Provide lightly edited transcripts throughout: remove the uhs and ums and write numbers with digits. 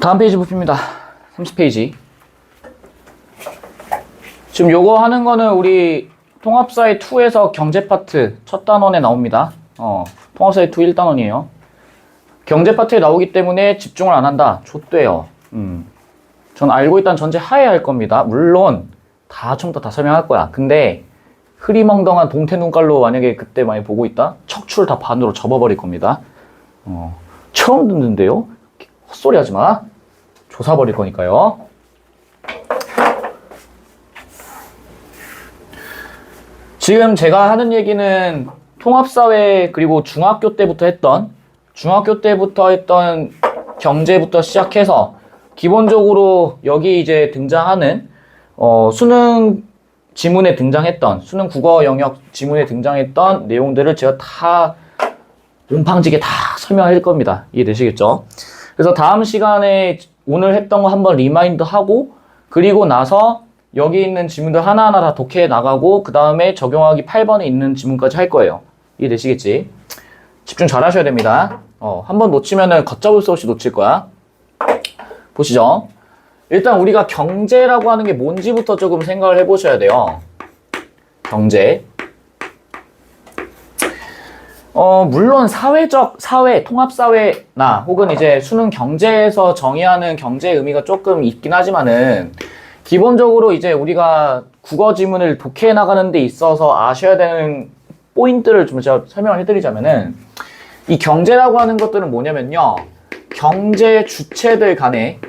다음 페이지 봅니다. 30페이지. 지금 요거 하는 거는 우리 통합사회 2에서 경제 파트 첫 단원에 나옵니다. 통합사회 2 1단원이에요. 경제 파트에 나오기 때문에 집중을 안 한다. 좆돼요. 전 알고 있다는 전제 하에 할 겁니다. 물론 다 처음부터 다 설명할 거야. 근데 흐리멍덩한 동태 눈깔로 만약에 그때 많이 보고 있다? 척추를 다 반으로 접어버릴 겁니다. 처음 듣는데요? 헛소리 하지 마. 조사버릴 거니까요. 지금 제가 하는 얘기는 통합사회 그리고 중학교 때부터 했던 경제부터 시작해서 기본적으로 여기 이제 등장하는 수능 지문에 등장했던 수능 국어 영역 지문에 등장했던 내용들을 제가 다 옴팡지게 다 설명할 겁니다. 이해되시겠죠? 그래서 다음 시간에 오늘 했던 거 한번 리마인드 하고 그리고 나서 여기 있는 지문들 하나하나 다 독해 나가고 그 다음에 적용하기 8번에 있는 지문까지 할 거예요. 이해되시겠지? 집중 잘 하셔야 됩니다. 한번 놓치면은 걷잡을 수 없이 놓칠 거야. 보시죠. 일단 우리가 경제라고 하는 게 뭔지부터 조금 생각을 해보셔야 돼요. 경제. 물론 통합사회나 혹은 이제 수능 경제에서 정의하는 경제의 의미가 조금 있긴 하지만은 기본적으로 이제 우리가 국어 지문을 독해해 나가는 데 있어서 아셔야 되는 포인트를 좀 제가 설명을 해드리자면은 이 경제라고 하는 것들은 뭐냐면요. 경제 주체들 간에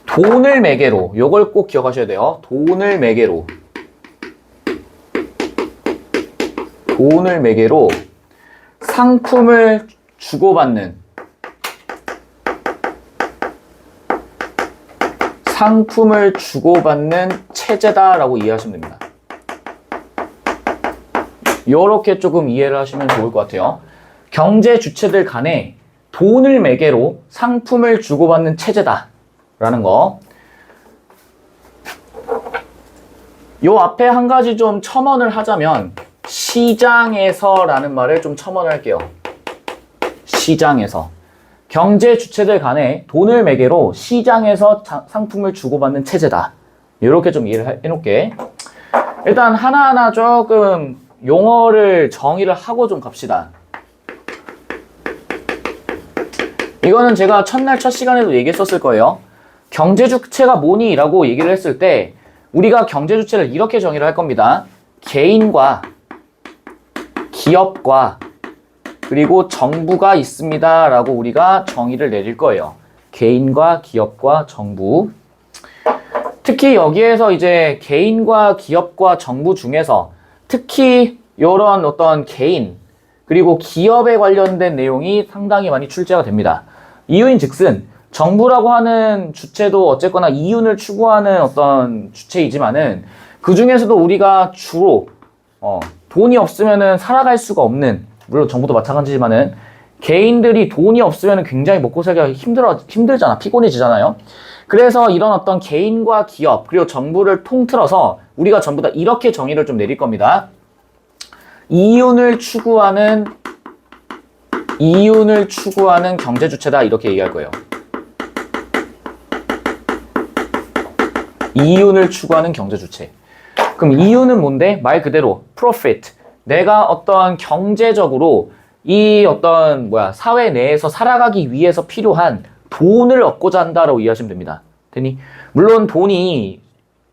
돈을 매개로, 요걸 꼭 기억하셔야 돼요. 돈을 매개로 상품을 주고받는 체제다라고 이해하시면 됩니다. 요렇게 조금 이해를 하시면 좋을 것 같아요. 경제 주체들 간에 돈을 매개로 상품을 주고받는 체제다 라는 거. 요 앞에 한 가지 좀 첨언을 하자면 시장에서 라는 말을 좀 첨언을 할게요. 시장에서. 경제 주체들 간에 돈을 매개로 시장에서 상품을 주고받는 체제다. 이렇게 좀 이해를 해놓을게. 일단 하나하나 조금 용어를 정의를 하고 좀 갑시다. 이거는 제가 첫날 첫 시간에도 얘기했었을 거예요. 경제 주체가 뭐니? 라고 얘기를 했을 때 우리가 경제 주체를 이렇게 정의를 할 겁니다. 개인과 기업과 그리고 정부가 있습니다. 라고 우리가 정의를 내릴 거예요. 개인과 기업과 정부. 특히 여기에서 이제 개인과 기업과 정부 중에서 특히 이런 어떤 개인 그리고 기업에 관련된 내용이 상당히 많이 출제가 됩니다. 이유인 즉슨 정부라고 하는 주체도 어쨌거나 이윤을 추구하는 어떤 주체이지만은 그 중에서도 우리가 주로 돈이 없으면은 살아갈 수가 없는, 물론 정부도 마찬가지지만은 개인들이 돈이 없으면은 굉장히 먹고 살기가 힘들잖아. 피곤해지잖아요. 그래서 이런 어떤 개인과 기업 그리고 정부를 통틀어서 우리가 전부 다 이렇게 정의를 좀 내릴 겁니다. 이윤을 추구하는 경제 주체다 이렇게 얘기할 거예요. 이윤을 추구하는 경제 주체. 그럼 이윤은 뭔데? 말 그대로 profit. 내가 어떤 경제적으로 이 어떤 사회 내에서 살아가기 위해서 필요한 돈을 얻고자 한다라고 이해하시면 됩니다. 되니? 물론 돈이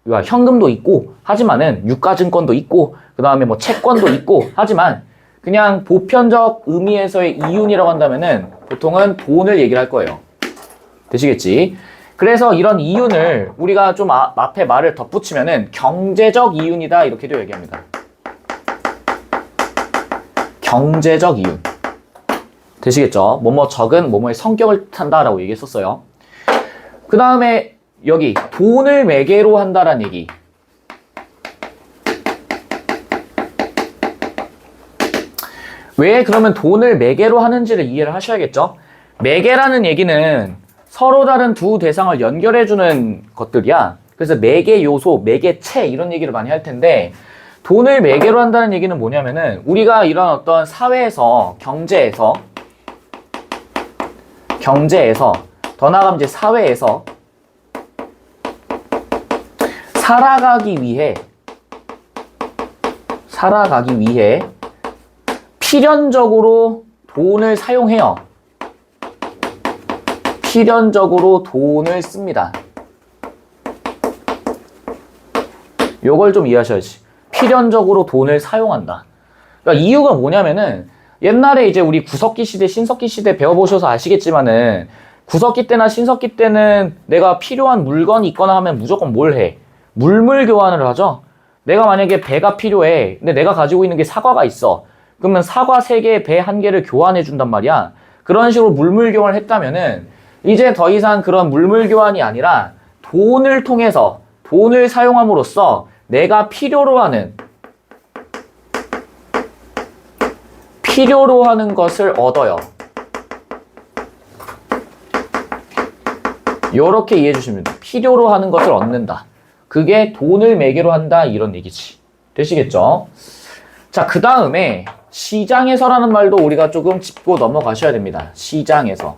현금도 있고 하지만은 유가증권도 있고 그 다음에 채권도 있고 하지만 그냥 보편적 의미에서의 이윤이라고 한다면은 보통은 돈을 얘기를 할 거예요. 되시겠지? 그래서 이런 이윤을 우리가 좀 앞에 말을 덧붙이면은 경제적 이윤이다 이렇게도 얘기합니다. 경제적 이윤. 되시겠죠? 적은 뭐뭐의 성격을 탄다라고 얘기했었어요. 그 다음에 여기 돈을 매개로 한다라는 얘기. 왜 그러면 돈을 매개로 하는지를 이해를 하셔야겠죠? 매개라는 얘기는 서로 다른 두 대상을 연결해주는 것들이야. 그래서 매개 요소, 매개체 이런 얘기를 많이 할 텐데 돈을 매개로 한다는 얘기는 뭐냐면은 우리가 이런 어떤 사회에서 경제에서 더 나아가면 이제 사회에서 살아가기 위해 필연적으로 돈을 사용해요. 필연적으로 돈을 씁니다. 요걸 좀 이해하셔야지. 필연적으로 돈을 사용한다. 그러니까 이유가 뭐냐면은 옛날에 이제 우리 구석기 시대, 신석기 시대 배워보셔서 아시겠지만은 구석기 때나 신석기 때는 내가 필요한 물건이 있거나 하면 무조건 뭘 해? 물물 교환을 하죠. 내가 만약에 배가 필요해. 근데 내가 가지고 있는 게 사과가 있어. 그러면 사과 3개, 배 1개를 교환해 준단 말이야. 그런 식으로 물물 교환을 했다면은 이제 더 이상 그런 물물 교환이 아니라 돈을 통해서 돈을 사용함으로써 내가 필요로 하는 것을 얻어요. 요렇게 이해해 주시면 돼요. 필요로 하는 것을 얻는다. 그게 돈을 매개로 한다 이런 얘기지. 되시겠죠? 자, 그 다음에 시장에서라는 말도 우리가 조금 짚고 넘어가셔야 됩니다. 시장에서.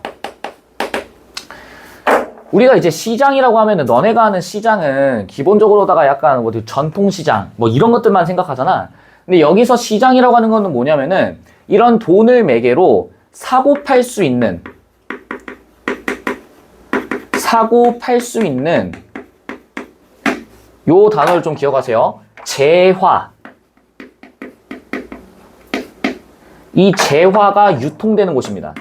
우리가 이제 시장이라고 하면은 너네가 아는 시장은 기본적으로다가 약간 뭐 전통시장 뭐 이런 것들만 생각하잖아. 근데 여기서 시장이라고 하는 거는 뭐냐면은 이런 돈을 매개로 사고 팔 수 있는 요 단어를 좀 기억하세요. 재화. 이 재화가 유통되는 곳입니다.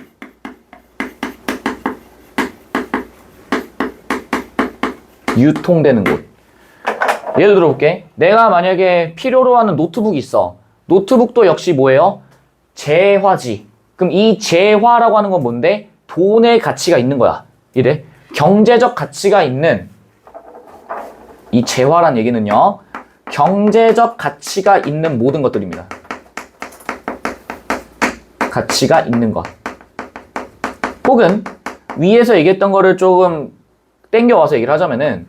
유통되는 곳. 예를 들어 볼게. 내가 만약에 필요로 하는 노트북이 있어. 노트북도 역시 뭐예요? 재화지. 그럼 이 재화라고 하는 건 뭔데? 돈의 가치가 있는 거야. 이래. 경제적 가치가 있는 이 재화란 얘기는요. 경제적 가치가 있는 모든 것들입니다. 가치가 있는 것. 혹은 위에서 얘기했던 거를 조금 땡겨와서 얘기를 하자면은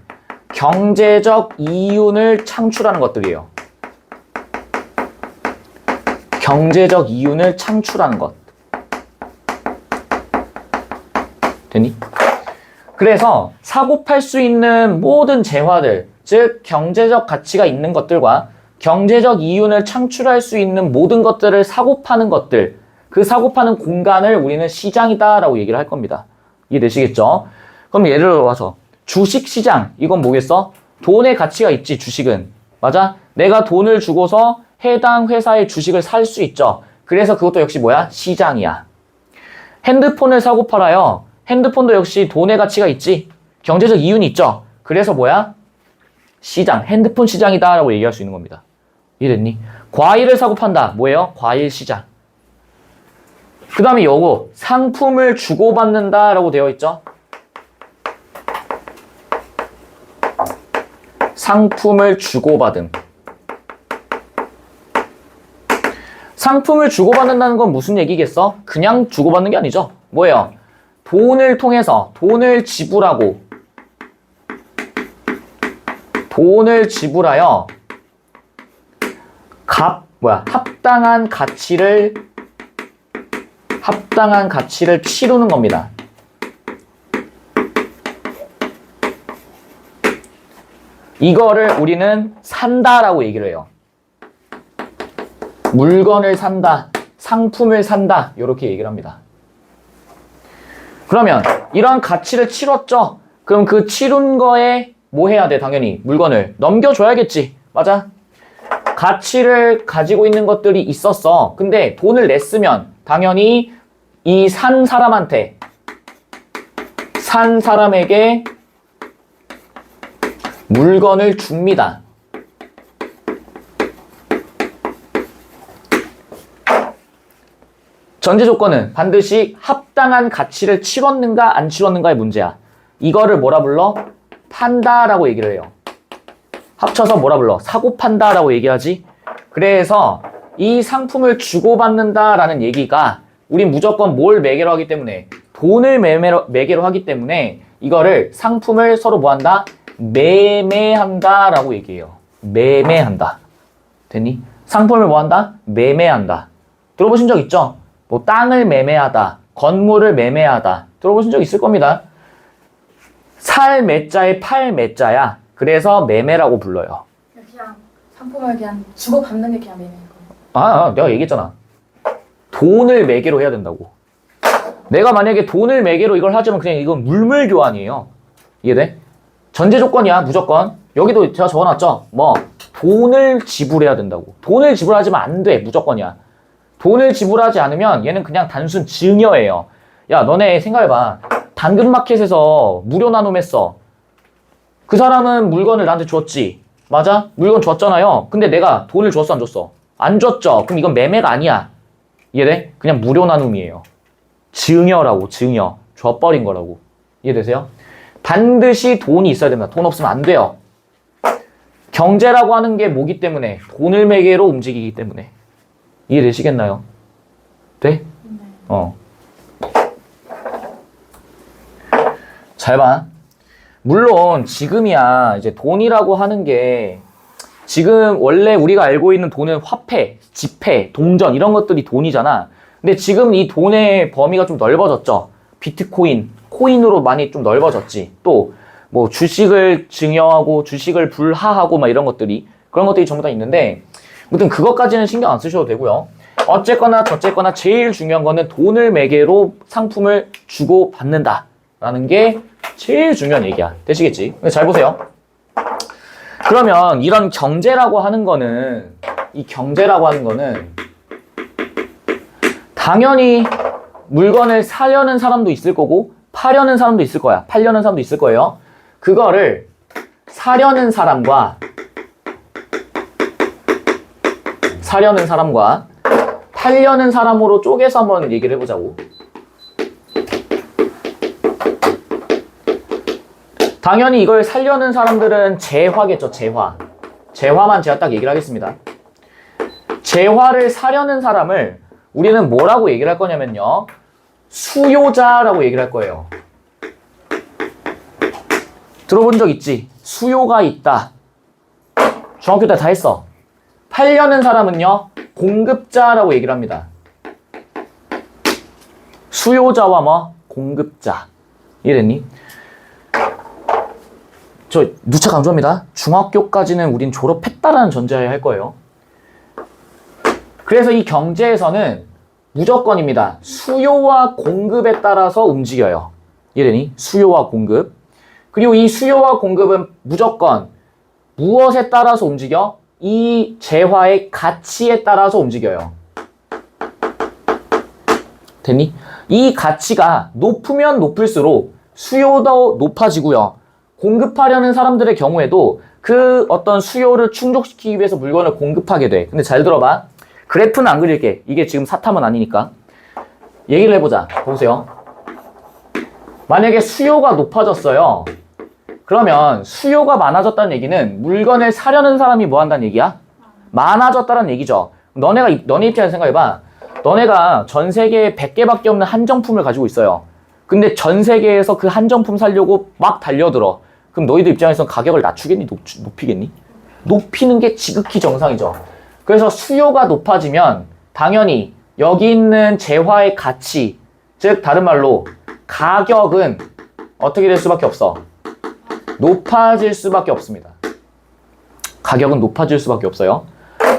경제적 이윤을 창출하는 것들이에요. 경제적 이윤을 창출하는 것. 되니? 그래서 사고 팔 수 있는 모든 재화들, 즉 경제적 가치가 있는 것들과 경제적 이윤을 창출할 수 있는 모든 것들을 사고 파는 것들, 그 사고 파는 공간을 우리는 시장이다라고 얘기를 할 겁니다. 이해되시겠죠? 그럼 예를 들어서 주식시장, 이건 뭐겠어? 돈의 가치가 있지, 주식은. 맞아? 내가 돈을 주고서 해당 회사의 주식을 살 수 있죠. 그래서 그것도 역시 뭐야? 시장이야. 핸드폰을 사고 팔아요. 핸드폰도 역시 돈의 가치가 있지. 경제적 이윤이 있죠. 그래서 뭐야? 시장, 핸드폰 시장이다 라고 얘기할 수 있는 겁니다. 이해됐니? 과일을 사고 판다. 뭐예요? 과일 시장. 그 다음에 요거 상품을 주고받는다 라고 되어 있죠. 상품을 주고받음. 상품을 주고받는다는 건 무슨 얘기겠어? 그냥 주고받는 게 아니죠. 뭐예요? 돈을 통해서 돈을 지불하고 돈을 지불하여 합당한 가치를 치르는 겁니다. 이거를 우리는 산다라고 얘기를 해요. 물건을 산다, 상품을 산다 이렇게 얘기를 합니다. 그러면 이런 가치를 치렀죠? 그럼 그 치른 거에 뭐 해야 돼? 당연히 물건을 넘겨줘야겠지. 맞아? 가치를 가지고 있는 것들이 있었어. 근데 돈을 냈으면 당연히 이 산 사람에게 물건을 줍니다. 전제 조건은 반드시 합당한 가치를 치렀는가 안 치렀는가의 문제야. 이거를 뭐라 불러? 판다라고 얘기를 해요. 합쳐서 뭐라 불러? 사고 판다라고 얘기하지. 그래서 이 상품을 주고받는다라는 얘기가 우린 무조건 뭘 매개로 하기 때문에 돈을 매개로 하기 때문에 이거를 상품을 서로 뭐한다? 매매한다라고 얘기해요. 매매한다. 됐니? 상품을 뭐 한다? 매매한다. 들어보신 적 있죠? 뭐 땅을 매매하다, 건물을 매매하다. 들어보신 적 있을 겁니다. 살 매자에 팔 매자야. 그래서 매매라고 불러요. 그냥 상품을 그냥 주고받는 게 그냥 매매인 거예요. 내가 얘기했잖아. 돈을 매개로 해야 된다고. 내가 만약에 돈을 매개로 이걸 하자면 그냥 이건 물물 교환이에요. 이해돼? 전제 조건이야, 무조건. 여기도 제가 적어놨죠? 뭐 돈을 지불해야 된다고. 돈을 지불하지만 안 돼, 무조건이야. 돈을 지불하지 않으면 얘는 그냥 단순 증여예요. 야, 너네 생각해봐. 당근마켓에서 무료 나눔했어. 그 사람은 물건을 나한테 줬지. 맞아? 물건 줬잖아요. 근데 내가 돈을 줬어, 안 줬어? 안 줬죠. 그럼 이건 매매가 아니야. 이해돼? 그냥 무료 나눔이에요. 증여라고, 증여. 줘버린 거라고. 이해되세요? 반드시 돈이 있어야 됩니다. 돈 없으면 안 돼요. 경제라고 하는 게 뭐기 때문에? 돈을 매개로 움직이기 때문에. 이해되시겠나요? 돼? 네. 잘 봐. 물론 지금이야 이제 돈이라고 하는 게 지금 원래 우리가 알고 있는 돈은 화폐, 지폐, 동전 이런 것들이 돈이잖아. 근데 지금 이 돈의 범위가 좀 넓어졌죠. 비트코인, 코인으로 많이 좀 넓어졌지. 또 뭐 주식을 증여하고 주식을 불화하고 막 이런 것들이 그런 것들이 전부 다 있는데 아무튼 그것까지는 신경 안 쓰셔도 되고요. 어쨌거나 저쨌거나 제일 중요한 거는 돈을 매개로 상품을 주고 받는다 라는 게 제일 중요한 얘기야. 되시겠지? 잘 보세요. 그러면 이런 경제라고 하는 거는 이 경제라고 하는 거는 당연히 물건을 사려는 사람도 있을 거고 파려는 사람도 있을 거야. 팔려는 사람도 있을 거예요. 그거를 사려는 사람과 팔려는 사람으로 쪼개서 한번 얘기를 해보자고. 당연히 이걸 사려는 사람들은 재화겠죠, 재화. 재화만 제가 딱 얘기를 하겠습니다. 재화를 사려는 사람을 우리는 뭐라고 얘기를 할 거냐면요. 수요자라고 얘기를 할 거예요. 들어본 적 있지? 수요가 있다. 중학교 때 다 했어. 팔려는 사람은요. 공급자라고 얘기를 합니다. 수요자와 뭐? 공급자. 이해됐니? 저 누차 강조합니다. 중학교까지는 우린 졸업했다라는 전제하에 할 거예요. 그래서 이 경제에서는 무조건입니다. 수요와 공급에 따라서 움직여요. 이해되니? 수요와 공급. 그리고 이 수요와 공급은 무조건 무엇에 따라서 움직여? 이 재화의 가치에 따라서 움직여요. 됐니? 이 가치가 높으면 높을수록 수요도 높아지고요. 공급하려는 사람들의 경우에도 그 어떤 수요를 충족시키기 위해서 물건을 공급하게 돼. 근데 잘 들어봐. 그래프는 안 그릴게. 이게 지금 사탐은 아니니까. 얘기를 해보자. 보세요. 만약에 수요가 높아졌어요. 그러면 수요가 많아졌다는 얘기는 물건을 사려는 사람이 뭐 한다는 얘기야? 많아졌다는 얘기죠. 너네 입장에서 생각해봐. 너네가 전 세계에 100개밖에 없는 한정품을 가지고 있어요. 근데 전 세계에서 그 한정품 사려고 막 달려들어. 그럼 너희들 입장에서 가격을 낮추겠니? 높이겠니? 높이는 게 지극히 정상이죠. 그래서 수요가 높아지면 당연히 여기 있는 재화의 가치, 즉 다른 말로 가격은 어떻게 될 수밖에 없어? 높아질 수밖에 없습니다. 가격은 높아질 수밖에 없어요.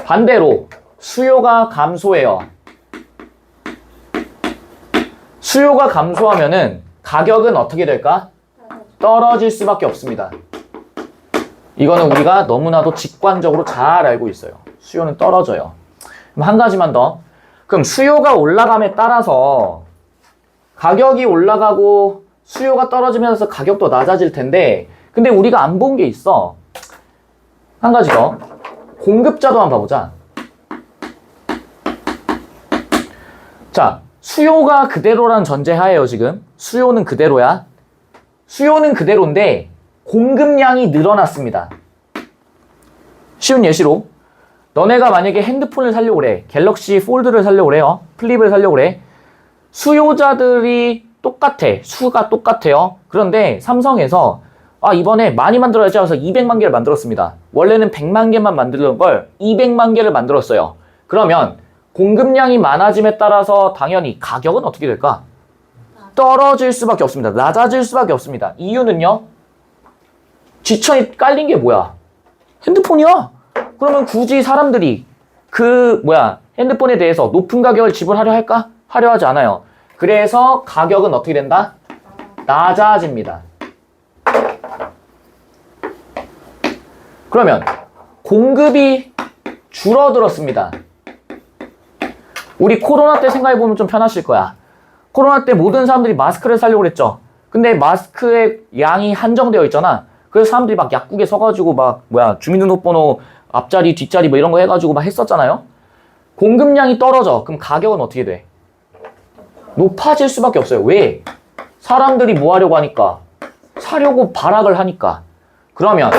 반대로 수요가 감소해요. 수요가 감소하면은 가격은 어떻게 될까? 떨어질 수밖에 없습니다. 이거는 우리가 너무나도 직관적으로 잘 알고 있어요. 수요는 떨어져요. 그럼 한 가지만 더. 그럼 수요가 올라감에 따라서 가격이 올라가고 수요가 떨어지면서 가격도 낮아질 텐데 근데 우리가 안 본 게 있어. 한 가지 더. 공급자도 한번 봐보자. 자, 수요가 그대로란 전제하에요, 지금. 수요는 그대로야. 수요는 그대로인데 공급량이 늘어났습니다. 쉬운 예시로 너네가 만약에 핸드폰을 사려고 그래. 갤럭시 폴드를 사려고 그래요. 플립을 사려고 그래. 수요자들이 똑같아. 수가 똑같아요. 그런데 삼성에서 아, 이번에 많이 만들어야지 해서 200만 개를 만들었습니다. 원래는 100만 개만 만들던 걸 200만 개를 만들었어요. 그러면 공급량이 많아짐에 따라서 당연히 가격은 어떻게 될까? 떨어질 수밖에 없습니다. 낮아질 수밖에 없습니다. 이유는요? 지천이 깔린 게 뭐야? 핸드폰이야. 그러면 굳이 사람들이 핸드폰에 대해서 높은 가격을 지불하려 할까? 하려 하지 않아요. 그래서 가격은 어떻게 된다? 낮아집니다. 그러면 공급이 줄어들었습니다. 우리 코로나 때 생각해보면 좀 편하실 거야. 코로나 때 모든 사람들이 마스크를 사려고 그랬죠. 근데 마스크의 양이 한정되어 있잖아. 그래서 사람들이 막 약국에 서가지고 주민등록번호 앞자리, 뒷자리 뭐 이런 거 해가지고 막 했었잖아요. 공급량이 떨어져. 그럼 가격은 어떻게 돼? 높아질 수밖에 없어요. 왜? 사람들이 뭐 하려고 하니까? 사려고 발악을 하니까. 그러면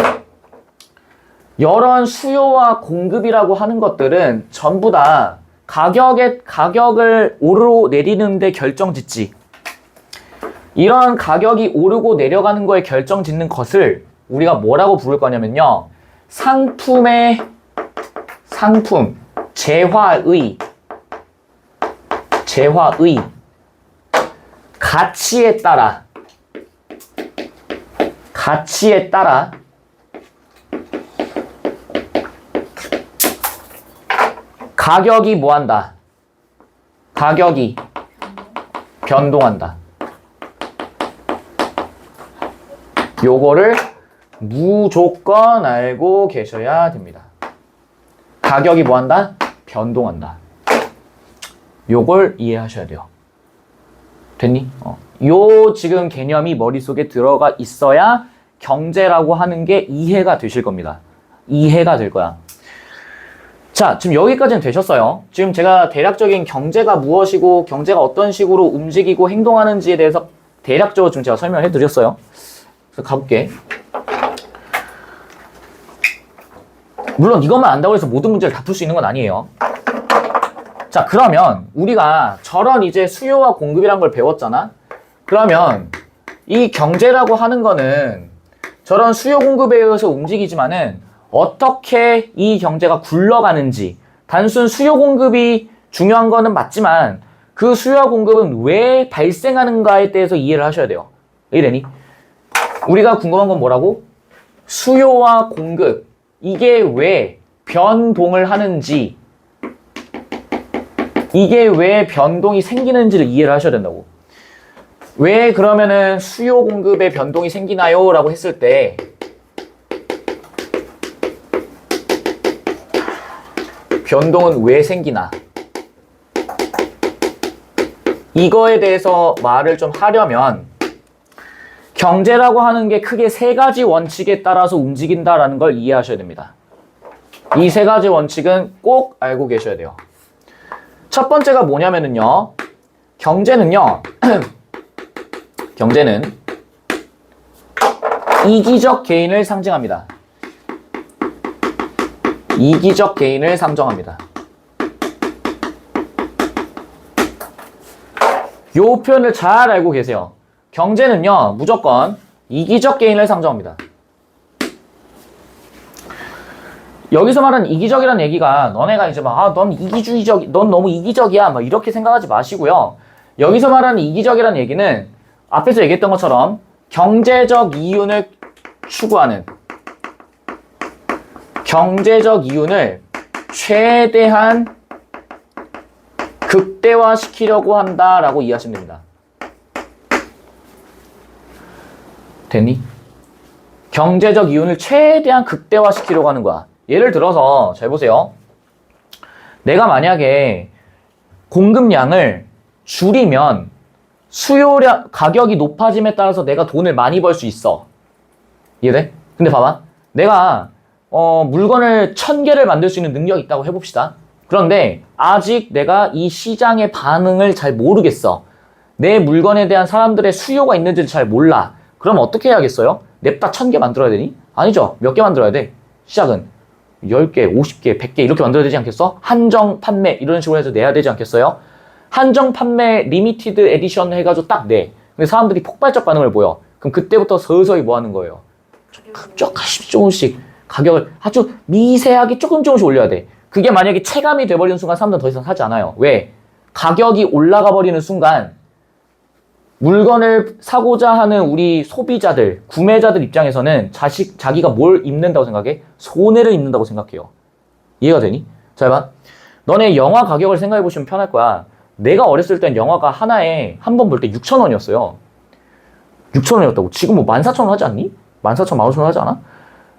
이런 수요와 공급이라고 하는 것들은 전부 다 가격을 오르고 내리는데 결정짓지. 이런 가격이 오르고 내려가는 거에 결정짓는 것을 우리가 뭐라고 부를 거냐면요. 상품, 재화의, 가치에 따라 가격이 뭐한다? 가격이 변동한다. 요거를 무조건 알고 계셔야 됩니다. 가격이 뭐한다? 변동한다. 요걸 이해하셔야 돼요. 됐니? 요 지금 개념이 머릿속에 들어가 있어야 경제라고 하는 게 이해가 되실 겁니다. 이해가 될 거야. 자, 지금 여기까지는 되셨어요. 지금 제가 대략적인 경제가 무엇이고 경제가 어떤 식으로 움직이고 행동하는지에 대해서 대략적으로 좀 제가 설명을 해드렸어요. 그래서 가볼게. 물론 이것만 안다고 해서 모든 문제를 다 풀 수 있는 건 아니에요. 자, 그러면 우리가 저런 이제 수요와 공급이란 걸 배웠잖아? 그러면 이 경제라고 하는 거는 저런 수요 공급에 의해서 움직이지만은 어떻게 이 경제가 굴러가는지, 단순 수요 공급이 중요한 거는 맞지만 그 수요와 공급은 왜 발생하는가에 대해서 이해를 하셔야 돼요. 이래니? 우리가 궁금한 건 뭐라고? 수요와 공급, 이게 왜 변동을 하는지, 이게 왜 변동이 생기는지를 이해를 하셔야 된다고. 왜 그러면은 수요 공급에 변동이 생기나요? 라고 했을 때 변동은 왜 생기나? 이거에 대해서 말을 좀 하려면 경제라고 하는 게 크게 세 가지 원칙에 따라서 움직인다라는 걸 이해하셔야 됩니다. 이 세 가지 원칙은 꼭 알고 계셔야 돼요. 첫 번째가 뭐냐면은요. 경제는요. 경제는 이기적 개인을 상징합니다. 이기적 개인을 상정합니다. 요 표현을 잘 알고 계세요. 경제는요, 무조건 이기적 개인을 상정합니다. 여기서 말하는 이기적이라는 얘기가 너네가 이제 막, 넌 이기주의적, 넌 너무 이기적이야. 막 이렇게 생각하지 마시고요. 여기서 말하는 이기적이라는 얘기는 앞에서 얘기했던 것처럼 경제적 이윤을 추구하는, 경제적 이윤을 최대한 극대화시키려고 한다라고 이해하시면 됩니다. 됐니? 경제적 이윤을 최대한 극대화시키려고 하는 거야. 예를 들어서 잘 보세요. 내가 만약에 공급량을 줄이면 수요량, 가격이 높아짐에 따라서 내가 돈을 많이 벌 수 있어. 이해돼? 근데 봐봐. 내가 물건을 1000개를 만들 수 있는 능력이 있다고 해봅시다. 그런데 아직 내가 이 시장의 반응을 잘 모르겠어. 내 물건에 대한 사람들의 수요가 있는지를 잘 몰라. 그럼 어떻게 해야겠어요? 냅다 1000개 만들어야 되니? 아니죠. 몇 개 만들어야 돼? 시작은 10개, 50개, 100개 이렇게 만들어야 되지 않겠어? 한정 판매 이런 식으로 해서 내야 되지 않겠어요? 한정 판매 리미티드 에디션 해가지고 딱 내. 근데 사람들이 폭발적 반응을 보여. 그럼 그때부터 서서히 뭐 하는 거예요? 조금씩 가격을 아주 미세하게 조금씩 올려야 돼. 그게 만약에 체감이 돼버리는 순간 사람들은 더 이상 사지 않아요. 왜? 가격이 올라가 버리는 순간 물건을 사고자 하는 우리 소비자들, 구매자들 입장에서는 자기가 뭘 입는다고 생각해? 손해를 입는다고 생각해요. 이해가 되니? 자, 봐. 너네 영화 가격을 생각해보시면 편할 거야. 내가 어렸을 땐 영화가 하나에 한 번 볼 때 6,000원이었어요. 6,000원이었다고. 지금 뭐 14,000원 하지 않니? 14,000원, 15,000원 하지 않아?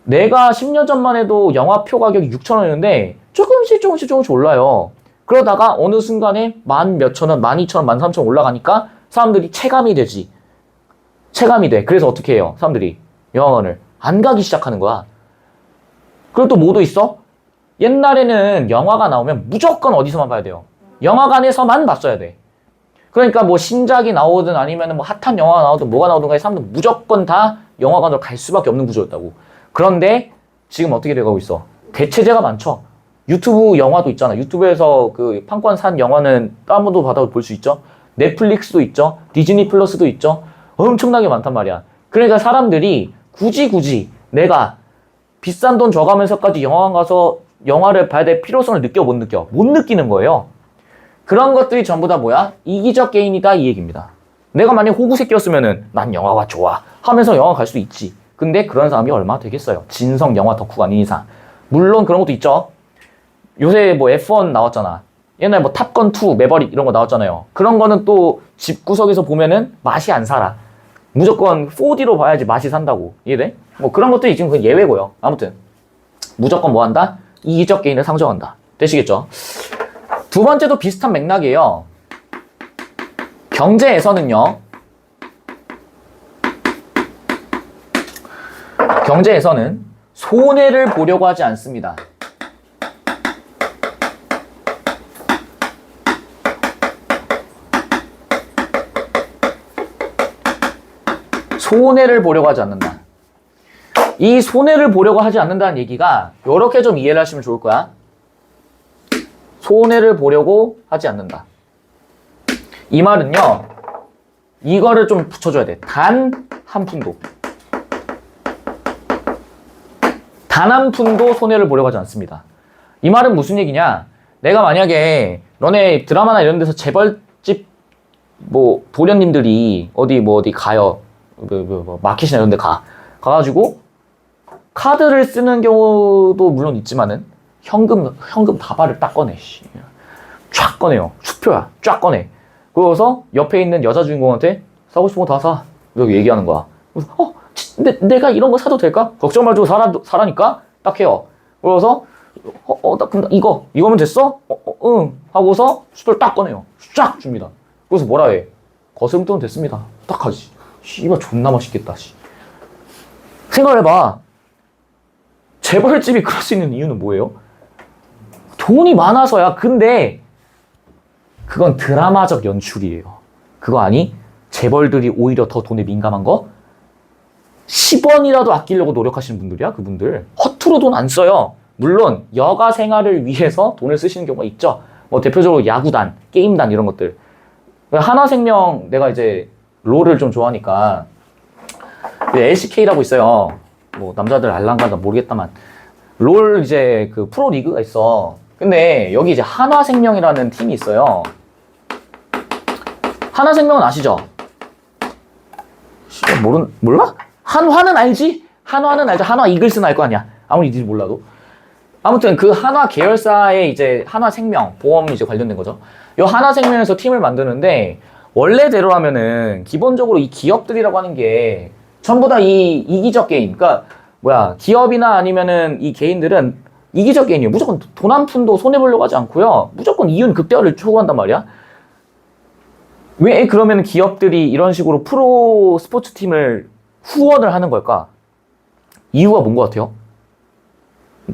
내가 10년 전만 해도 영화표 가격이 6,000원이었는데 조금씩 올라요. 그러다가 어느 순간에 만 몇천 원, 12,000원, 13,000원 올라가니까 사람들이 체감이 되지. 체감이 돼. 그래서 어떻게 해요? 사람들이 영화관을 안 가기 시작하는 거야. 그리고 또 뭐도 있어? 옛날에는 영화가 나오면 무조건 어디서만 봐야 돼요? 영화관에서만 봤어야 돼. 그러니까 뭐 신작이 나오든 아니면 뭐 핫한 영화가 나오든 뭐가 나오든 간에 사람들 무조건 다 영화관으로 갈 수밖에 없는 구조였다고. 그런데 지금 어떻게 돼가고 있어? 대체제가 많죠. 유튜브 영화도 있잖아. 유튜브에서 그 판권 산 영화는 다운로드 받아 볼 수 있죠. 넷플릭스도 있죠. 디즈니 플러스도 있죠. 엄청나게 많단 말이야. 그러니까 사람들이 굳이 내가 비싼 돈 줘가면서까지 영화관 가서 영화를 봐야 될 필요성을 느껴 못 느껴? 못 느끼는 거예요. 그런 것들이 전부 다 뭐야? 이기적 게임이다 이 얘기입니다. 내가 만약 호구새끼였으면은 난 영화가 좋아 하면서 영화 갈 수 있지. 근데 그런 사람이 얼마나 되겠어요? 진성 영화 덕후가 아닌 이상. 물론 그런 것도 있죠. 요새 뭐 F1 나왔잖아. 옛날 뭐 탑건 2, 매버릭 이런 거 나왔잖아요. 그런 거는 또 집구석에서 보면은 맛이 안 살아. 무조건 4D로 봐야지 맛이 산다고. 이해돼? 뭐 그런 것들이 지금 그 예외고요. 아무튼 무조건 뭐 한다? 이기적 게임을 상정한다. 되시겠죠? 두 번째도 비슷한 맥락이에요. 경제에서는요. 경제에서는 손해를 보려고 하지 않습니다. 손해를 보려고 하지 않는다. 이 손해를 보려고 하지 않는다는 얘기가 이렇게 좀 이해를 하시면 좋을 거야. 손해를 보려고 하지 않는다. 이 말은요. 이거를 좀 붙여줘야 돼. 단 한 푼도. 단 한 푼도 손해를 보려고 하지 않습니다. 이 말은 무슨 얘기냐? 내가 만약에 너네 드라마나 이런 데서 재벌집 뭐 도련님들이 어디 가요. 마켓이나 이런 데 가가지고 카드를 쓰는 경우도 물론 있지만은 현금 다발을 딱 꺼내. 쫙 꺼내요. 수표야. 쫙 꺼내. 그러고서 옆에 있는 여자 주인공한테 사고 싶은 거 다 사. 이렇게 얘기하는 거야. 그래서 근데 내가 이런 거 사도 될까? 걱정 말고 사라니까 딱 해요. 그래서 나 근데 이거면 됐어? 응. 하고서 수표를 딱 꺼내요. 쫙 줍니다. 그래서 뭐라 해? 거스름돈 됐습니다. 딱 하지. 씨발 존나 맛있겠다. 씨. 생각을 해봐. 재벌집이 그럴 수 있는 이유는 뭐예요? 돈이 많아서야. 근데 그건 드라마적 연출이에요. 그거 아니? 재벌들이 오히려 더 돈에 민감한 거? 10원이라도 아끼려고 노력하시는 분들이야, 그분들. 허투루 돈 안 써요. 물론 여가 생활을 위해서 돈을 쓰시는 경우가 있죠. 뭐 대표적으로 야구단, 게임단 이런 것들. 하나생명 내가 이제 롤을 좀 좋아하니까 LCK라고 있어요. 뭐 남자들 알란가 모르겠다만 롤 이제 그 프로 리그가 있어. 근데 여기 이제 한화생명이라는 팀이 있어요. 한화생명은 아시죠? 몰라? 한화는 알지? 한화는 알죠. 한화 이글스는 알 거 아니야. 아무리 니들 몰라도. 아무튼 그 한화 계열사의 이제 한화생명 보험 이제 관련된 거죠. 이 한화생명에서 팀을 만드는데 원래대로라면은 기본적으로 이 기업들이라고 하는 게 전부 다 이 이기적 게임. 그러니까 기업이나 아니면은 이 개인들은 이기적 게임이에요. 무조건 돈 한 푼도 손해 보려고 하지 않고요. 무조건 이윤 극대화를 추구한단 말이야. 왜 그러면 기업들이 이런 식으로 프로 스포츠 팀을 후원을 하는 걸까? 이유가 뭔 것 같아요?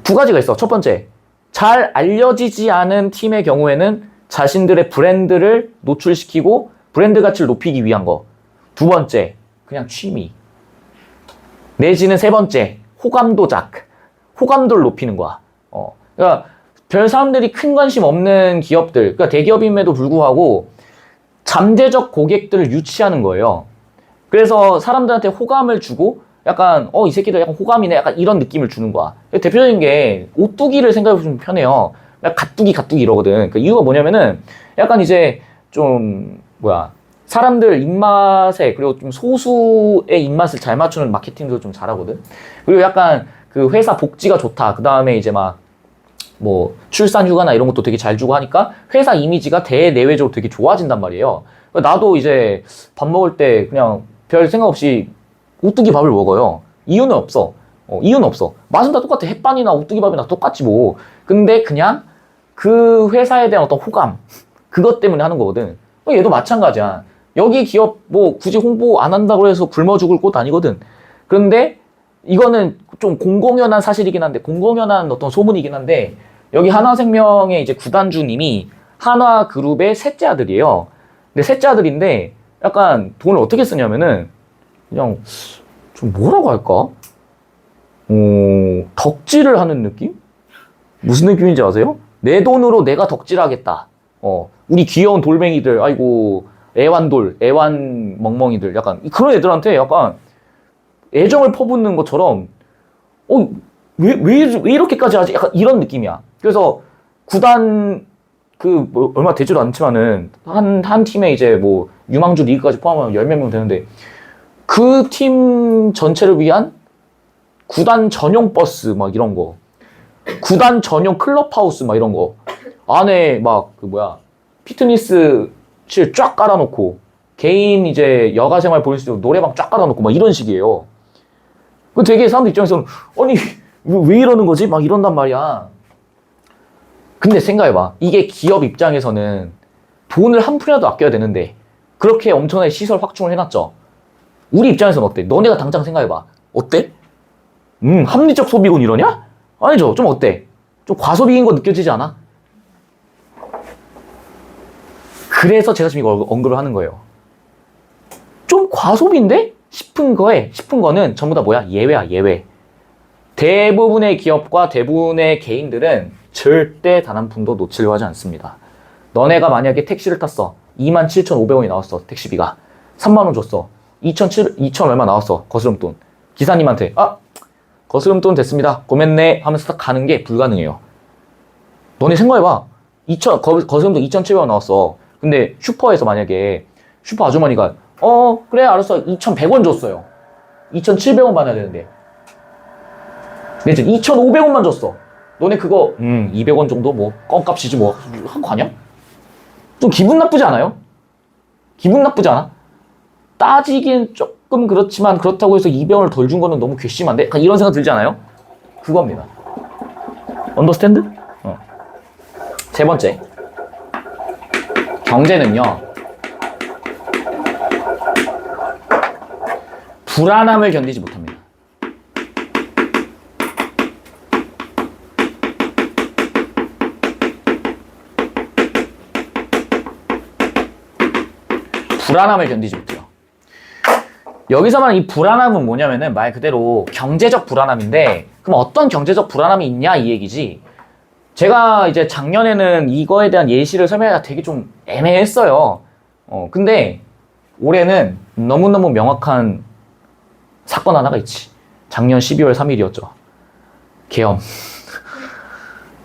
두 가지가 있어. 첫 번째, 잘 알려지지 않은 팀의 경우에는 자신들의 브랜드를 노출시키고 브랜드 가치를 높이기 위한 거. 두 번째, 그냥 취미. 내지는 세 번째, 호감도를 높이는 거야. 그러니까 별 사람들이 큰 관심 없는 기업들, 그러니까 대기업임에도 불구하고 잠재적 고객들을 유치하는 거예요. 그래서 사람들한테 호감을 주고 약간 이 새끼들 약간 호감이네 약간 이런 느낌을 주는 거야. 대표적인 게 오뚜기를 생각해보면 편해요. 약간 가뚜기 이러거든. 그 이유가 뭐냐면은 약간 이제 좀 사람들 입맛에 그리고 좀 소수의 입맛을 잘 맞추는 마케팅도 좀 잘하거든. 그리고 약간 그 회사 복지가 좋다. 그 다음에 이제 막 뭐 출산 휴가나 이런 것도 되게 잘 주고 하니까 회사 이미지가 대내외적으로 되게 좋아진단 말이에요. 나도 이제 밥 먹을 때 그냥 별 생각 없이 오뚜기 밥을 먹어요. 이유는 없어. 이유는 없어. 맛은 다 똑같아. 햇반이나 오뚜기 밥이나 똑같지 뭐. 근데 그냥 그 회사에 대한 어떤 호감 그것 때문에 하는 거거든. 얘도 마찬가지야. 여기 기업 뭐 굳이 홍보 안 한다고 해서 굶어 죽을 곳 아니거든. 그런데 이거는 좀 공공연한 사실이긴 한데 공공연한 어떤 소문이긴 한데 여기 한화생명의 이제 구단주님이 한화그룹의 셋째 아들이에요. 근데 셋째 아들인데 약간 돈을 어떻게 쓰냐면은 그냥 좀 뭐라고 할까? 덕질을 하는 느낌? 무슨 느낌인지 아세요? 내 돈으로 내가 덕질하겠다. 우리 귀여운 돌멩이들, 아이고 애완돌, 애완 멍멍이들 약간 그런 애들한테 약간 애정을 퍼붓는 것처럼 왜 이렇게까지 하지? 약간 이런 느낌이야. 그래서 구단 뭐 얼마 되지도 않지만은 한 팀에 이제 뭐 유망주 리그까지 포함하면 10몇 명 되는데 그 팀 전체를 위한 구단 전용 버스 막 이런 거, 구단 전용 클럽하우스 막 이런 거 안에 막 피트니스실 쫙 깔아놓고 개인 이제 여가 생활 보일 수 있도록 노래방 쫙 깔아놓고 막 이런 식이에요. 그 되게 사람들 입장에서는 아니 왜 이러는 거지? 막 이런단 말이야. 근데 생각해봐. 이게 기업 입장에서는 돈을 한 푼이라도 아껴야 되는데 그렇게 엄청나게 시설 확충을 해놨죠. 우리 입장에서는 어때? 너네가 당장 생각해봐. 어때? 합리적 소비군 이러냐? 아니죠. 좀 어때? 좀 과소비인 거 느껴지지 않아? 그래서 제가 지금 이거 언급을 하는 거예요. 좀 과소비인데? 싶은 거는 전부 다 예외야, 예외. 대부분의 기업과 대부분의 개인들은 절대 단 한 푼도 놓치려고 하지 않습니다. 너네가 만약에 택시를 탔어. 27,500원이 나왔어, 택시비가. 3만원 줬어. 2,000 얼마 나왔어, 거스름돈. 기사님한테, 거스름돈 됐습니다. 고맙네. 하면서 딱 가는 게 불가능해요. 너네 생각해봐. 거스름돈 2,700원 나왔어. 근데 슈퍼에서 만약에 슈퍼 아주머니가 그래 알았어 2,100원 줬어요. 2,700원 받아야 되는데 근데 지금 2,500원만 줬어. 너네 그거 200원 정도 뭐 껌값이지 뭐 하고 가냐? 좀 기분 나쁘지 않아요? 기분 나쁘지 않아? 따지긴 조금 그렇지만 그렇다고 해서 200원을 덜 준 거는 너무 괘씸한데? 약간 이런 생각 들지 않아요? 그겁니다. 언더스탠드? 세 번째, 경제는요 불안함을 견디지 못합니다. 불안함을 견디지 못해요. 여기서 말하는 이 불안함은 뭐냐면은 말 그대로 경제적 불안함인데 그럼 어떤 경제적 불안함이 있냐 이 얘기지. 제가 이제 작년에는 이거에 대한 예시를 설명하기가 되게 좀 애매했어요. 근데 올해는 너무너무 명확한 사건 하나가 있지. 작년 12월 3일이었죠. 계엄.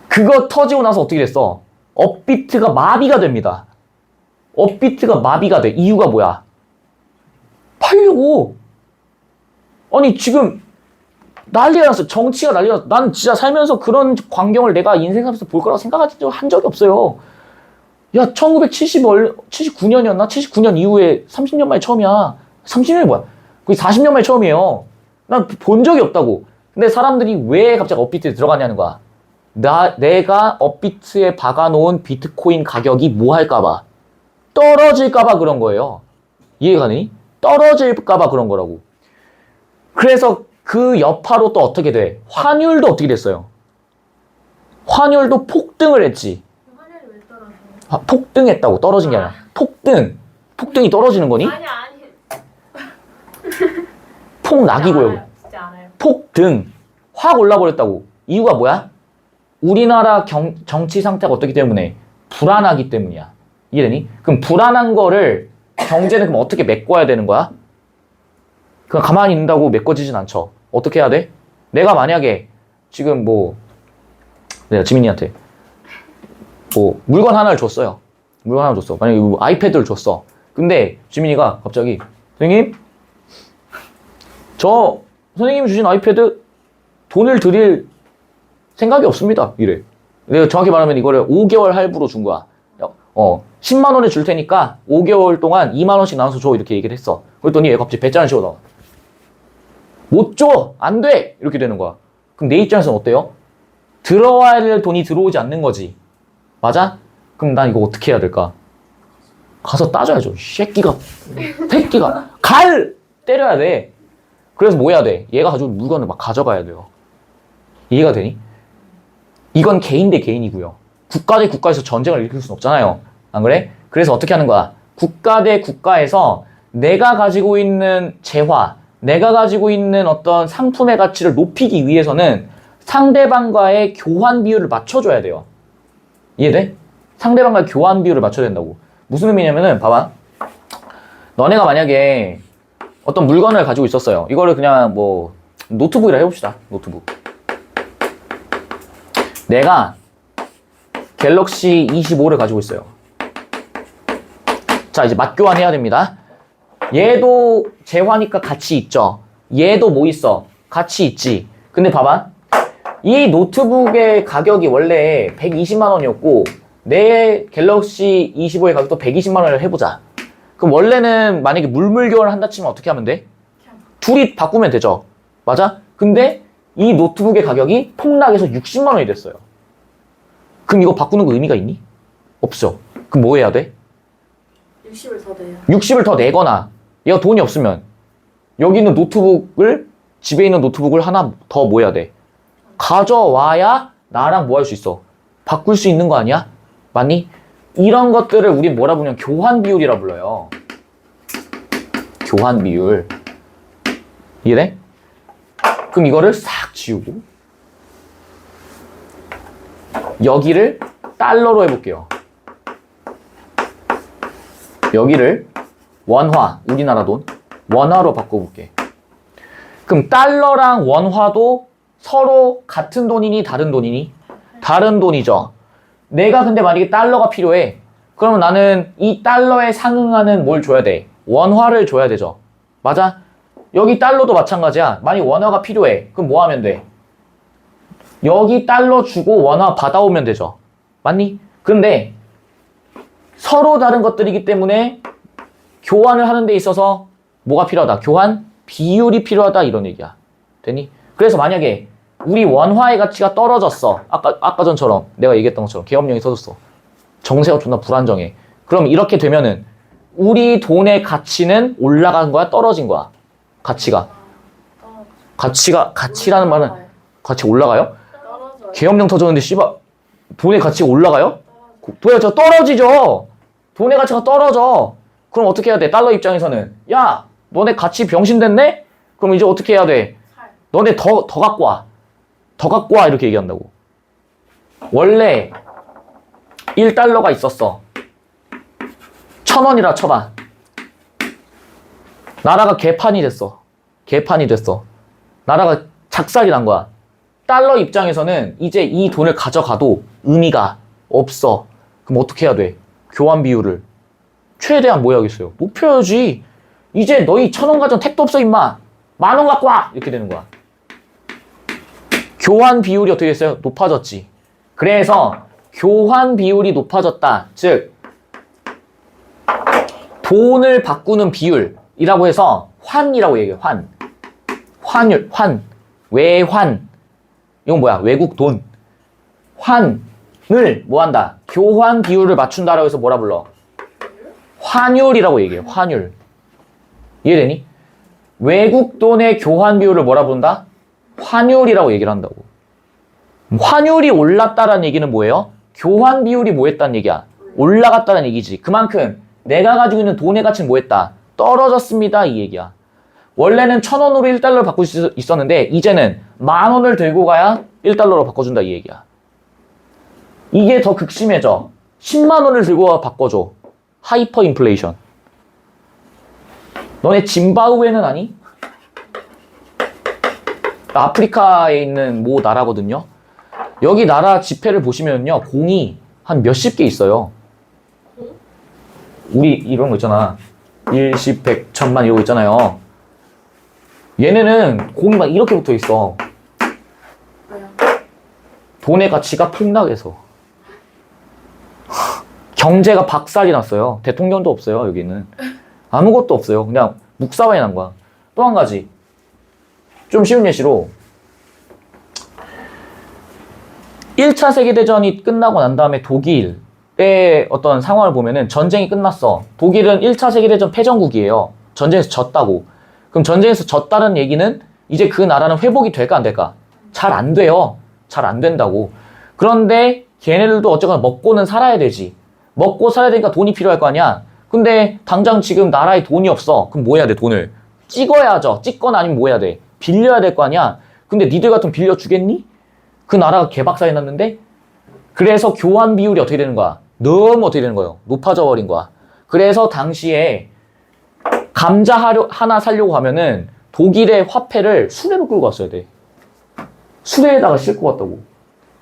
그거 터지고 나서 어떻게 됐어? 업비트가 마비가 됩니다. 업비트가 마비가 돼. 이유가 뭐야? 팔려고. 아니 지금 난리가 났어. 정치가 난리가 났어. 나는 진짜 살면서 그런 광경을 내가 인생 살면서 볼 거라고 한 적이 없어요. 야 1979년이었나? 79년 이후에 30년 만에 처음이야. 30년이 뭐야? 거의 40년 만에 처음이에요. 난 본 적이 없다고. 근데 사람들이 왜 갑자기 업비트에 들어가냐는 거야. 내가 업비트에 박아놓은 비트코인 가격이 뭐 할까봐. 떨어질까봐 그런 거예요. 이해가 가니? 떨어질까봐 그런 거라고. 그래서 그 여파로 또 어떻게 돼? 환율도 어떻게 됐어요? 환율도 폭등을 했지. 환율이 왜 떨어져? 폭등했다고. 떨어진 게 아니라. 폭등이 떨어지는 거니? 아니. 폭락이고요. 진짜 알아요. 폭등. 확 올라버렸다고. 이유가 뭐야? 우리나라 정치 상태가 어떻기 때문에? 불안하기 때문이야. 이해되니? 그럼 불안한 거를 경제는 그럼 어떻게 메꿔야 되는 거야? 그냥 가만히 있는다고 메꿔지진 않죠. 어떻게 해야 돼? 내가 만약에 지금 내가 지민이한테 물건 하나를 줬어요. 물건 하나 줬어. 만약에 아이패드를 줬어. 근데 지민이가 갑자기 선생님, 저 선생님이 주신 아이패드 돈을 드릴 생각이 없습니다. 이래. 내가 정확히 말하면 이거를 5개월 할부로 준 거야. 10만 원에 줄 테니까 5개월 동안 2만 원씩 나눠서 줘. 이렇게 얘기를 했어. 그랬더니 얘가 갑자기 배짱을 치고 나와. 못 줘! 안 돼! 이렇게 되는 거야. 그럼 내 입장에서는 어때요? 들어와야 될 돈이 들어오지 않는 거지. 맞아? 그럼 난 이거 어떻게 해야 될까? 가서 따져야죠. 새끼가 때려야 돼. 그래서 뭐 해야 돼? 얘가 가지고 물건을 막 가져가야 돼요. 이해가 되니? 이건 개인 대 개인이고요. 국가 대 국가에서 전쟁을 일으킬 수는 없잖아요. 안 그래? 그래서 어떻게 하는 거야? 국가 대 국가에서 내가 가지고 있는 재화, 내가 가지고 있는 어떤 상품의 가치를 높이기 위해서는 상대방과의 교환 비율을 맞춰줘야 돼요. 이해돼? 상대방과의 교환 비율을 맞춰야 된다고. 무슨 의미냐면은 봐봐. 너네가 만약에 어떤 물건을 가지고 있었어요. 이거를 그냥 노트북이라 해봅시다. 노트북. 내가 갤럭시 25를 가지고 있어요. 자, 이제 맞교환해야 됩니다. 얘도 재화니까 가치 있죠. 얘도 뭐 있어? 가치 있지. 근데 봐봐. 이 노트북의 가격이 원래 120만 원이었고 내 갤럭시 25의 가격도 120만 원을 해보자. 그럼 원래는 만약에 물물교환을 한다 치면 어떻게 하면 돼? 둘이 바꾸면 되죠. 맞아? 근데 이 노트북의 가격이 폭락해서 60만 원이 됐어요. 그럼 이거 바꾸는 거 의미가 있니? 없어. 그럼 뭐 해야 돼? 60을 더 내요. 60을 더 내거나 얘가 돈이 없으면 여기 있는 집에 있는 노트북을 하나 더 뭐 해야 돼? 가져와야 나랑 뭐 할 수 있어? 바꿀 수 있는 거 아니야? 맞니? 이런 것들을 우리 뭐라 부르냐면 교환 비율이라 불러요. 교환 비율. 이해돼? 그럼 이거를 싹 지우고 여기를 달러로 해볼게요. 여기를 원화, 우리나라 돈 원화로 바꿔볼게. 그럼 달러랑 원화도 서로 같은 돈이니 다른 돈이니? 다른 돈이죠. 내가 근데 만약에 달러가 필요해. 그러면 나는 이 달러에 상응하는 뭘 줘야 돼? 원화를 줘야 되죠. 맞아? 여기 달러도 마찬가지야. 만약 원화가 필요해. 그럼 뭐 하면 돼? 여기 달러 주고 원화 받아오면 되죠. 맞니? 근데 서로 다른 것들이기 때문에 교환을 하는 데 있어서 뭐가 필요하다? 교환 비율이 필요하다 이런 얘기야. 되니? 그래서 만약에 우리 원화의 가치가 떨어졌어. 아까 전처럼 내가 얘기했던 것처럼 계엄령이 터졌어. 정세가 존나 불안정해. 그럼 이렇게 되면은 우리 돈의 가치는 올라간 거야? 떨어진 거야? 가치가. 가치라는 말은 가치 올라가요? 떨어져요. 계엄령 터졌는데 씨발 돈의 가치가 올라가요? 돈의 가치가 떨어지죠. 돈의 가치가 떨어져. 그럼 어떻게 해야 돼? 달러 입장에서는 야, 너네 가치 병신됐네? 그럼 이제 어떻게 해야 돼? 너네 더 갖고 와. 더 갖고 와 이렇게 얘기한다고. 원래 1달러가 있었어. 1,000원이라 쳐봐. 나라가 개판이 됐어. 나라가 작살이 난 거야. 달러 입장에서는 이제 이 돈을 가져가도 의미가 없어. 그럼 어떻게 해야 돼? 교환 비율을 최대한 뭐 해야겠어요? 높여야지. 이제 너희 1,000원 가전 택도 없어 임마. 10,000원 갖고 와. 이렇게 되는 거야. 교환 비율이 어떻게 됐어요? 높아졌지. 그래서 교환 비율이 높아졌다. 즉 돈을 바꾸는 비율이라고 해서 환이라고 얘기해요. 환율, 외환. 이건 뭐야? 외국 돈. 환을 뭐 한다? 교환 비율을 맞춘다라고 해서 뭐라 불러? 환율이라고 얘기해요. 환율. 이해되니? 외국 돈의 교환 비율을 뭐라 부른다? 환율이라고 얘기를 한다고. 환율이 올랐다라는 얘기는 뭐예요? 교환 비율이 뭐 했다는 얘기야? 올라갔다는 얘기지. 그만큼 내가 가지고 있는 돈의 가치는 뭐 했다? 떨어졌습니다. 이 얘기야. 원래는 1,000원으로 1달러를 바꿀 수 있었는데 이제는 10,000원을 들고 가야 1달러로 바꿔준다 이 얘기야. 이게 더 극심해져. 10만 원을 들고 와 바꿔줘. 하이퍼 인플레이션. 너네 짐바브웨는 아니? 아프리카에 있는 모 나라거든요. 여기 나라 지폐를 보시면요. 공이 한 몇십 개 있어요. 우리 이런 거 있잖아. 1, 10, 100, 1000만 이러고 있잖아요. 얘네는 공이 막 이렇게 붙어 있어. 왜요? 돈의 가치가 폭락해서. 경제가 박살이 났어요. 대통령도 없어요, 여기는. 아무것도 없어요. 그냥 묵사발이 난 거야. 또 한 가지. 좀 쉬운 예시로 1차 세계대전이 끝나고 난 다음에 독일의 어떤 상황을 보면은 전쟁이 끝났어. 독일은 1차 세계대전 패전국이에요. 전쟁에서 졌다고. 그럼 전쟁에서 졌다는 얘기는 이제 그 나라는 회복이 될까 안 될까? 잘 안 돼요. 잘 안 된다고. 그런데 걔네들도 어쨌거나 먹고는 살아야 되지. 먹고 살아야 되니까 돈이 필요할 거 아니야. 근데 당장 지금 나라에 돈이 없어. 그럼 뭐 해야 돼, 돈을? 찍어야죠. 찍거나 아니면 뭐 해야 돼? 빌려야 될 거 아니야. 근데 니들 같으면 빌려주겠니? 그 나라가 개박살이 났는데? 그래서 교환 비율이 어떻게 되는 거야? 너무 어떻게 되는 거예요? 높아져 버린 거야. 그래서 당시에 감자 하나 사려고 하면은 독일의 화폐를 수레로 끌고 갔어야 돼. 수레에다가 싣고 갔다고.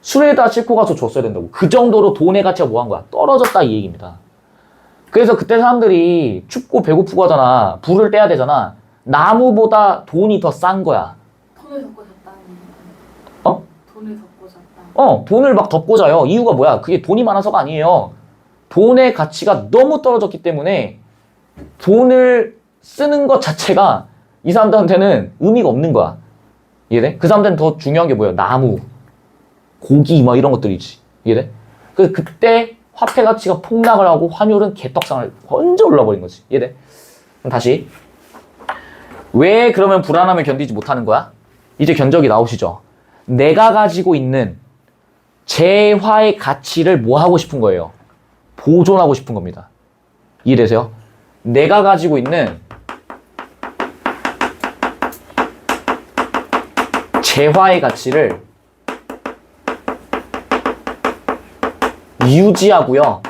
수레에다가 싣고 가서 줬어야 된다고. 그 정도로 돈의 가치가 뭐 한 거야? 떨어졌다 이 얘기입니다. 그래서 그때 사람들이 춥고 배고프고 하잖아. 불을 떼야 되잖아. 나무보다 돈이 더 싼 거야. 돈을 덮고 잤다는 얘기예요. 어? 돈을 덮고 잤다. 돈을 막 덮고 자요. 이유가 뭐야? 그게 돈이 많아서가 아니에요. 돈의 가치가 너무 떨어졌기 때문에 돈을 쓰는 것 자체가 이 사람들한테는 의미가 없는 거야. 이해돼? 그 사람들은 더 중요한 게 뭐야? 나무, 고기 막 이런 것들이지. 이해돼? 그때 화폐 가치가 폭락을 하고 환율은 개떡상을 번져 올라버린 거지. 이해돼? 그럼 다시. 왜 그러면 불안함을 견디지 못하는 거야? 이제 견적이 나오시죠? 내가 가지고 있는 재화의 가치를 뭐 하고 싶은 거예요? 보존하고 싶은 겁니다. 이해되세요? 내가 가지고 있는 재화의 가치를 유지하고요.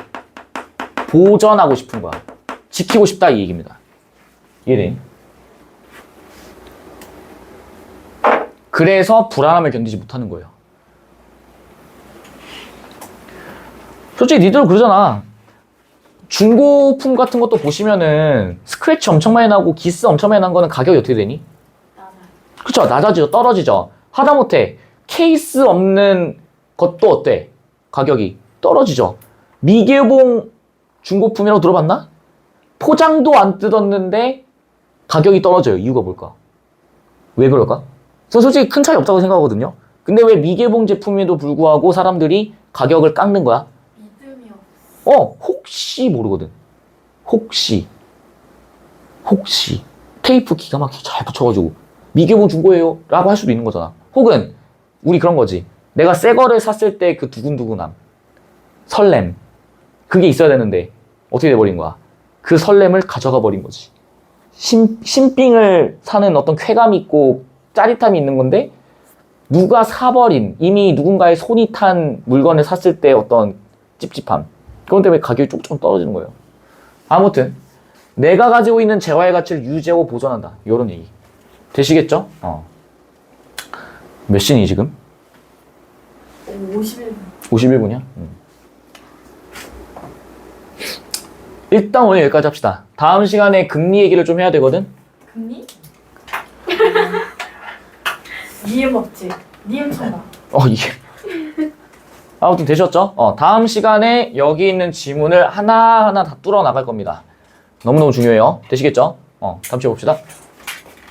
보존하고 싶은 거야. 지키고 싶다 이 얘기입니다. 이해돼? 그래서 불안함을 견디지 못하는 거예요. 솔직히 니들 그러잖아. 중고품 같은 것도 보시면은 스크래치 엄청 많이 나고 기스 엄청 많이 난 거는 가격이 어떻게 되니? 낮아요. 그쵸? 낮아지죠. 떨어지죠. 하다못해 케이스 없는 것도 어때? 가격이 떨어지죠. 미개봉 중고품이라고 들어봤나? 포장도 안 뜯었는데 가격이 떨어져요. 이유가 뭘까? 왜 그럴까? 저 솔직히 큰 차이 없다고 생각하거든요. 근데 왜 미개봉 제품에도 불구하고 사람들이 가격을 깎는 거야? 믿음이 없어. 혹시 모르거든. 혹시 테이프 기가 막히게 잘 붙여가지고 미개봉 중고예요 라고 할 수도 있는 거잖아. 혹은 우리 그런 거지. 내가 새 거를 샀을 때 그 두근두근함, 설렘, 그게 있어야 되는데 어떻게 돼버린 거야? 그 설렘을 가져가 버린 거지. 신빙을 사는 어떤 쾌감이 있고 짜릿함이 있는 건데 누가 사버린, 이미 누군가의 손이 탄 물건을 샀을 때 어떤 찝찝함, 그런 때문에 가격이 조금 떨어지는 거예요. 아무튼 내가 가지고 있는 재화의 가치를 유지하고 보존한다, 이런 얘기 되시겠죠? 몇 시니 지금? 51분. 51분이야? 일단 오늘 여기까지 합시다. 다음 시간에 금리 얘기를 좀 해야 되거든? 금리? 니은 법칙. 니은 청각. 이게. 아무튼 되셨죠? 다음 시간에 여기 있는 지문을 하나하나 다 뚫어 나갈 겁니다. 너무너무 중요해요. 되시겠죠? 다음 시간에 봅시다.